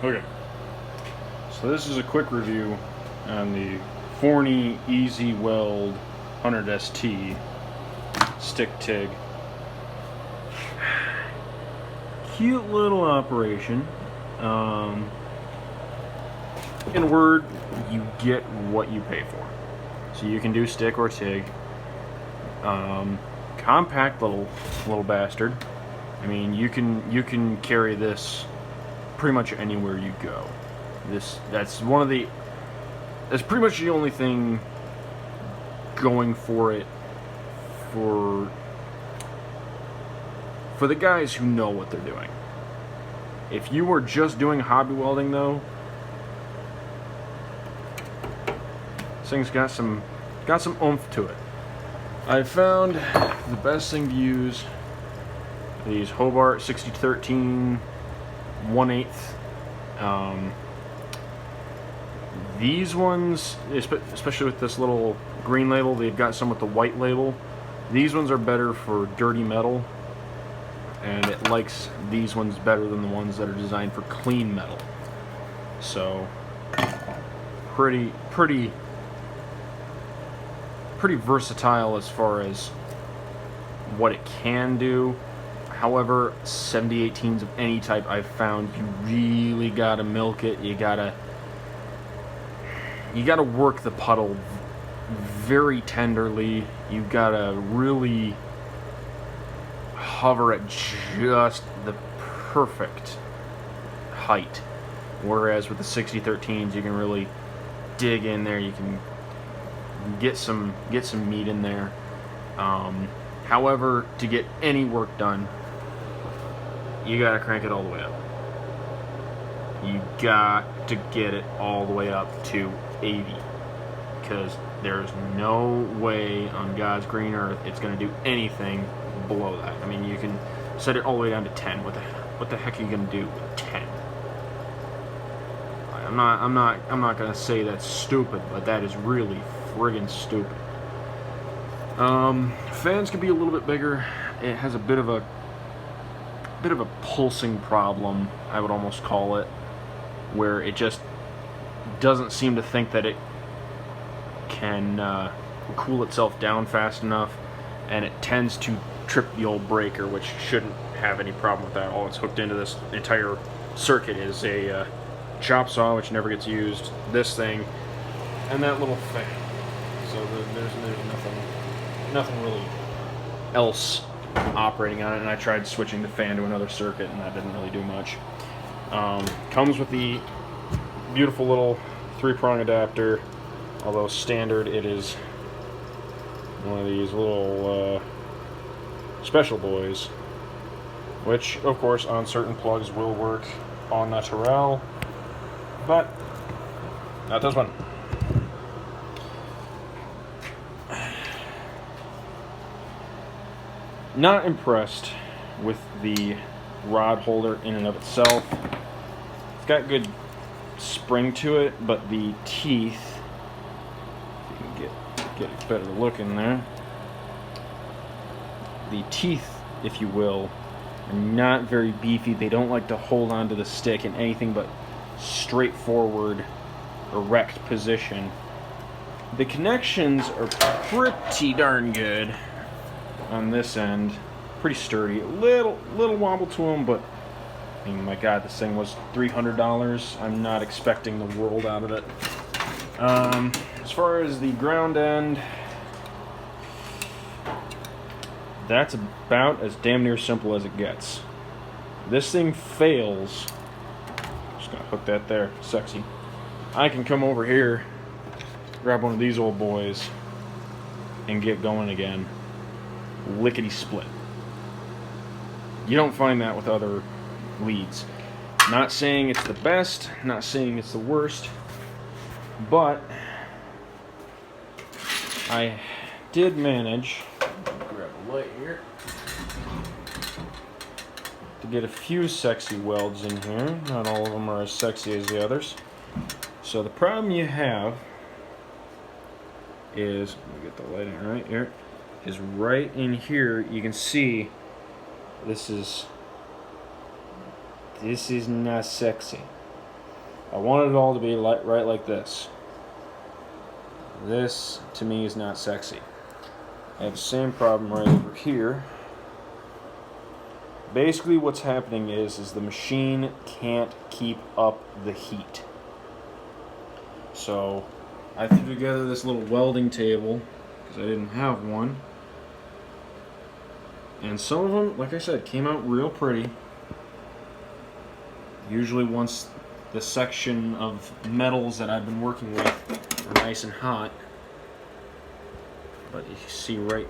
Okay, so this is a quick review on the Forney Easy Weld 100 ST stick TIG. Cute little operation. In a word, you get what you pay for. So you can do stick or TIG. Compact little bastard. I mean, you can carry this pretty much anywhere you go. That's pretty much the only thing going for it for the guys who know what they're doing. If you were just doing hobby welding though, this thing's got some oomph to it. I found the best thing to use these Hobart 6013 1/8. These ones, especially with this little green label, they've got some with the white label. These ones are better for dirty metal, and it likes these ones better than the ones that are designed for clean metal. So pretty versatile as far as what it can do. However, 7018s of any type I've found, you really gotta milk it. You gotta work the puddle very tenderly. You gotta really hover at just the perfect height. Whereas with the 6013s, you can really dig in there. You can get some meat in there. However, to get any work done, you gotta crank it all the way up. You got to get it all the way up to 80, because there's no way on God's green earth it's gonna do anything below that. I mean, you can set it all the way down to 10. What the heck are you gonna do with 10? I'm not gonna say that's stupid, but that is really friggin' stupid. Fans can be a little bit bigger. It has a bit of a pulsing problem, I would almost call it, where it just doesn't seem to think that it can cool itself down fast enough, and it tends to trip the old breaker, which shouldn't have any problem with that. All it's hooked into this entire circuit is a chop saw, which never gets used, this thing, and that little fan. So there's nothing really else operating on it, and I tried switching the fan to another circuit, and that didn't really do much. Comes with the beautiful little 3-prong adapter, although standard it is one of these little special boys, which of course on certain plugs will work en naturel, but not this one. Not impressed with the rod holder in and of itself. It's got good spring to it, but the teeth, if you can get a better look in there, the teeth, if you will, are not very beefy. They don't like to hold onto the stick in anything but straightforward, erect position. The connections are pretty darn good on this end, pretty sturdy. A little wobble to them, but I mean, my God, this thing was $300. I'm not expecting the world out of it. As far as the ground end, that's about as damn near simple as it gets. This thing fails. Just gonna hook that there, sexy. I can come over here, grab one of these old boys, and get going again. Lickety split. You don't find that with other leads. Not saying it's the best, not saying it's the worst, but I did manage, grab a light here, to get a few sexy welds in here. Not all of them are as sexy as the others. So the problem you have is, let me get the lighting right here, is right in here. You can see this is not sexy. I wanted it all to be right like this. This, to me, is not sexy. I have the same problem right over here. Basically what's happening is the machine can't keep up the heat. So I threw together this little welding table because I didn't have one. And some of them, like I said, came out real pretty. Usually once the section of metals that I've been working with are nice and hot. But you see right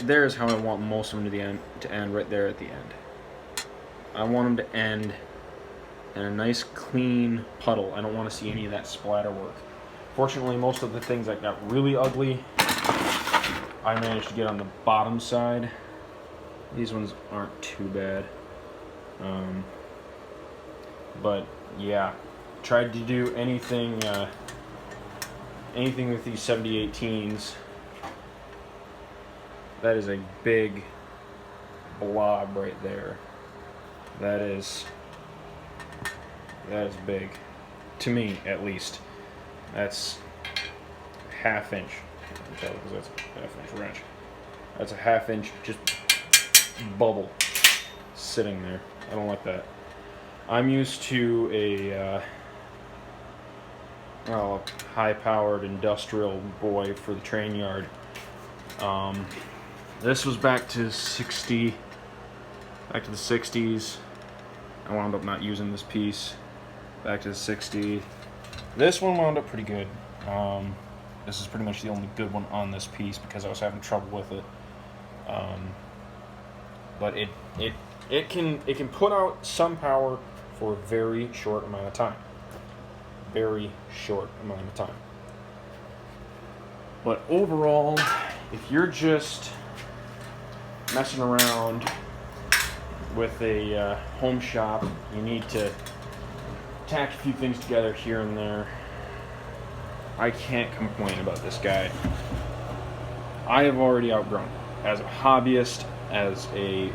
there is how I want most of them to end right there at the end. I want them to end in a nice clean puddle. I don't want to see any of that splatter work. Fortunately, most of the things that got really ugly, I managed to get on the bottom side. These ones aren't too bad. But yeah, tried to do anything with these 7018s. That is a big blob right there. That is big, to me at least. That's ½ inch. I can tell because that's a ½ inch wrench. That's a ½ inch just bubble sitting there. I don't like that. I'm used to a high-powered industrial boy for the train yard. This was back to the 60s. I wound up not using this piece. Back to the 60s. This one wound up pretty good. This is pretty much the only good one on this piece because I was having trouble with it. But it can put out some power for a very short amount of time. Very short amount of time. But overall, if you're just messing around with a home shop, you need to tack a few things together here and there. I can't complain about this guy. I have already outgrown it. As a hobbyist, as a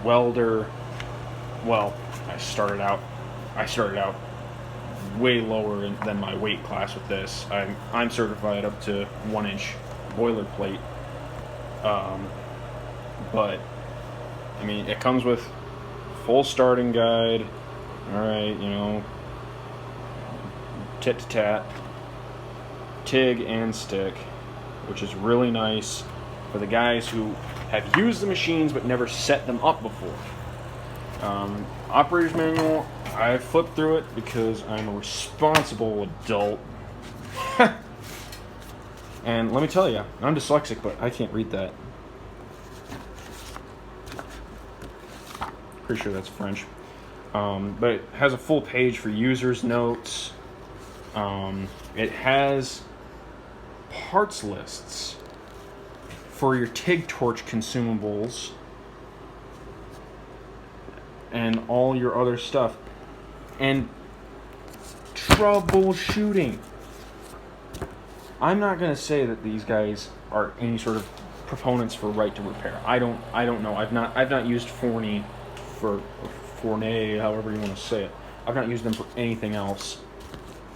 welder, well, I started out way lower than my weight class with this. I'm certified up to 1-inch boilerplate. But I mean, it comes with full starting guide. All right, you know, tit to tat, TIG and stick, which is really nice for the guys who have used the machines but never set them up before. Operator's manual, I flipped through it because I'm a responsible adult. And let me tell you, I'm dyslexic, but I can't read that. Pretty sure that's French. But it has a full page for users' notes. It has parts lists for your TIG torch consumables and all your other stuff, and troubleshooting. I'm not going to say that these guys are any sort of proponents for right to repair. I don't know. I've not used Forney or Forney, however you want to say it. I've not used them for anything else.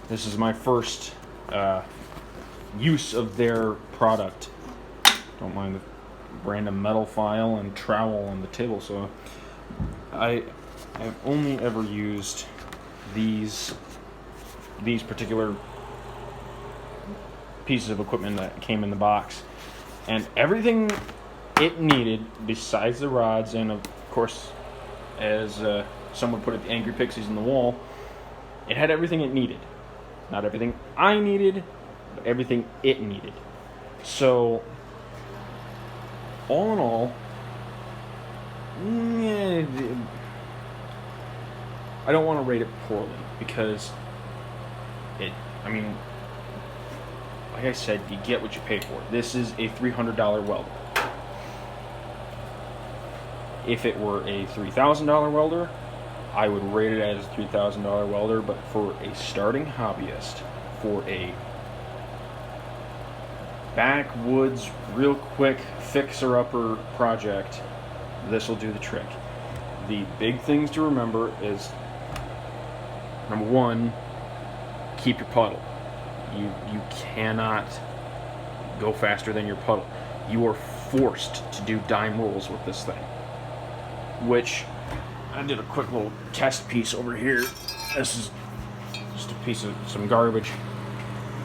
This is my first use of their product. Don't mind the random metal file and trowel on the table. So I've only ever used these particular pieces of equipment that came in the box, and everything it needed besides the rods, and of course, as someone put it, the angry pixies in the wall, it had everything it needed. Not everything I needed, but everything it needed. So all in all, I don't want to rate it poorly because I mean, like I said, you get what you pay for. This is a $300 welder. If it were a $3,000 welder, I would rate it as a $3,000 welder, but for a starting hobbyist, for a backwoods, real quick fixer-upper project, this will do the trick. The big things to remember is Number one, keep your puddle. You cannot go faster than your puddle. You are forced to do dime rolls with this thing. Which, I did a quick little test piece over here. This is just a piece of some garbage.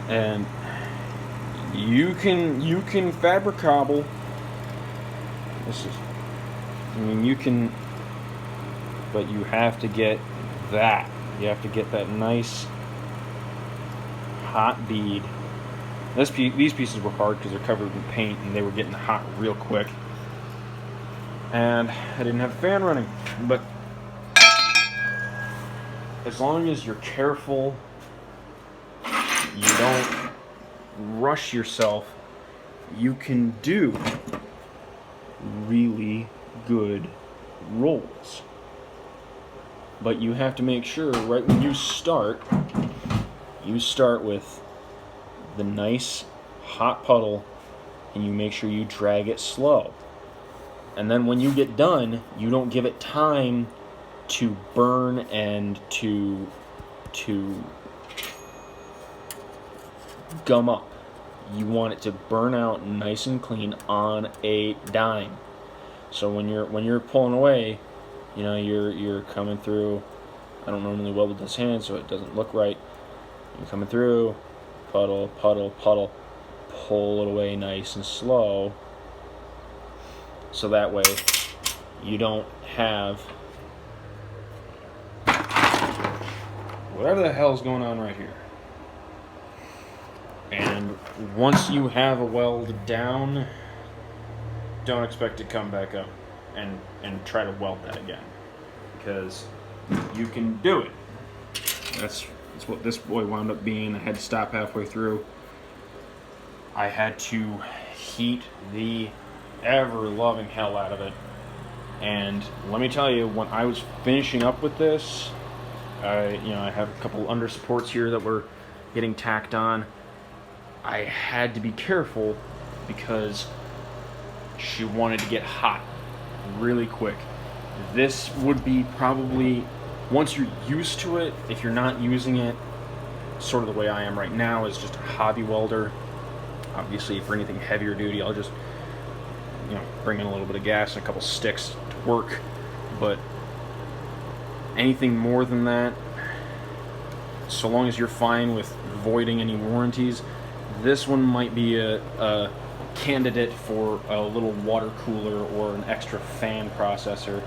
And you can fabric cobble. This is, I mean, you can, but you have to get that. You have to get that nice hot bead. These pieces were hard because they're covered in paint and they were getting hot real quick. And I didn't have the fan running. But as long as you're careful, you don't rush yourself, you can do really good rolls. But you have to make sure right when you start with the nice hot puddle and you make sure you drag it slow. And then when you get done, you don't give it time to burn and to gum up. You want it to burn out nice and clean on a dime. So when you're pulling away, you know, you're coming through. I don't normally weld with this hand, so it doesn't look right. You're coming through, puddle, puddle, puddle, pull it away nice and slow. So that way you don't have whatever the hell's going on right here. And once you have a weld down, don't expect to come back up and try to weld that again, because you can do it. That's what this boy wound up being. I had to stop halfway through. I had to heat the ever-loving hell out of it. And let me tell you, when I was finishing up with this, I have a couple under supports here that were getting tacked on. I had to be careful because she wanted to get hot really quick. This would be probably, once you're used to it, if you're not using it sort of the way I am right now, as just a hobby welder. Obviously, for anything heavier duty, I'll just bring in a little bit of gas and a couple sticks to work. But anything more than that, so long as you're fine with voiding any warranties, this one might be a candidate for a little water cooler or an extra fan processor.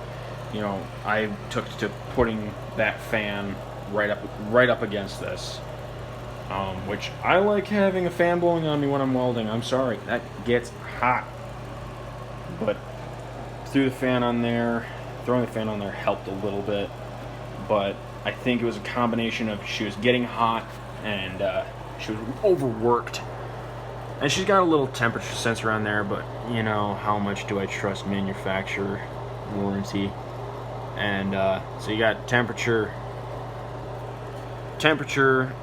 I took to putting that fan right up against this, which I like having a fan blowing on me when I'm welding. I'm sorry, that gets hot. But throwing the fan on there helped a little bit. But I think it was a combination of she was getting hot and she was overworked. And she's got a little temperature sensor on there, but how much do I trust manufacturer warranty? And so you got temperature,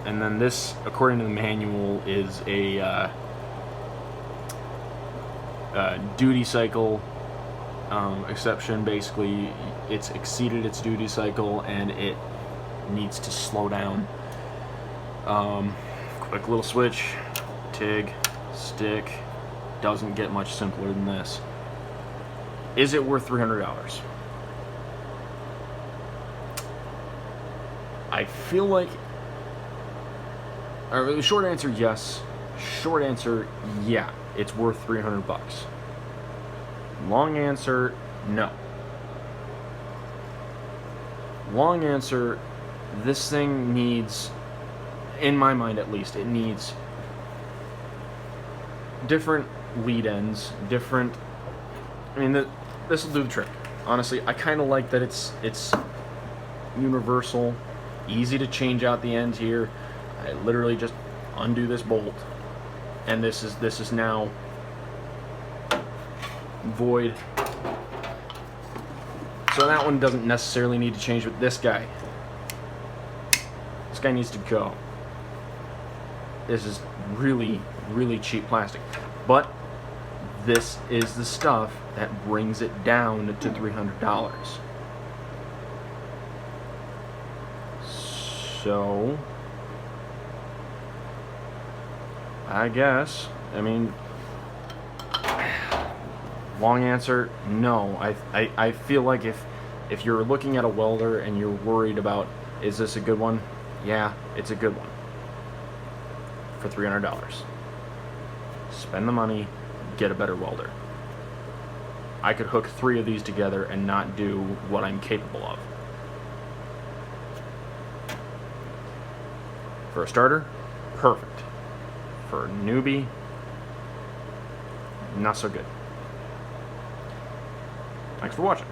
and then this, according to the manual, is a duty cycle exception. Basically, it's exceeded its duty cycle and it needs to slow down. Quick little switch, TIG, stick. Doesn't get much simpler than this. Is it worth $300? I feel like, the short answer, yes. Short answer, yeah, it's worth $300. Long answer, no. Long answer, this thing needs, in my mind at least, it needs different lead ends, different, this will do the trick. Honestly, I kind of like that it's universal, easy to change out the ends here. I literally just undo this bolt, and this is now void. So that one doesn't necessarily need to change with this guy. This guy needs to go. This is really, really cheap plastic. But this is the stuff that brings it down to $300. So, I guess, I mean, long answer, no. I feel like if you're looking at a welder and you're worried about, is this a good one? Yeah, it's a good one. For $300. Spend the money, get a better welder. I could hook 3 of these together and not do what I'm capable of. For a starter, perfect. For a newbie, not so good. Thanks for watching.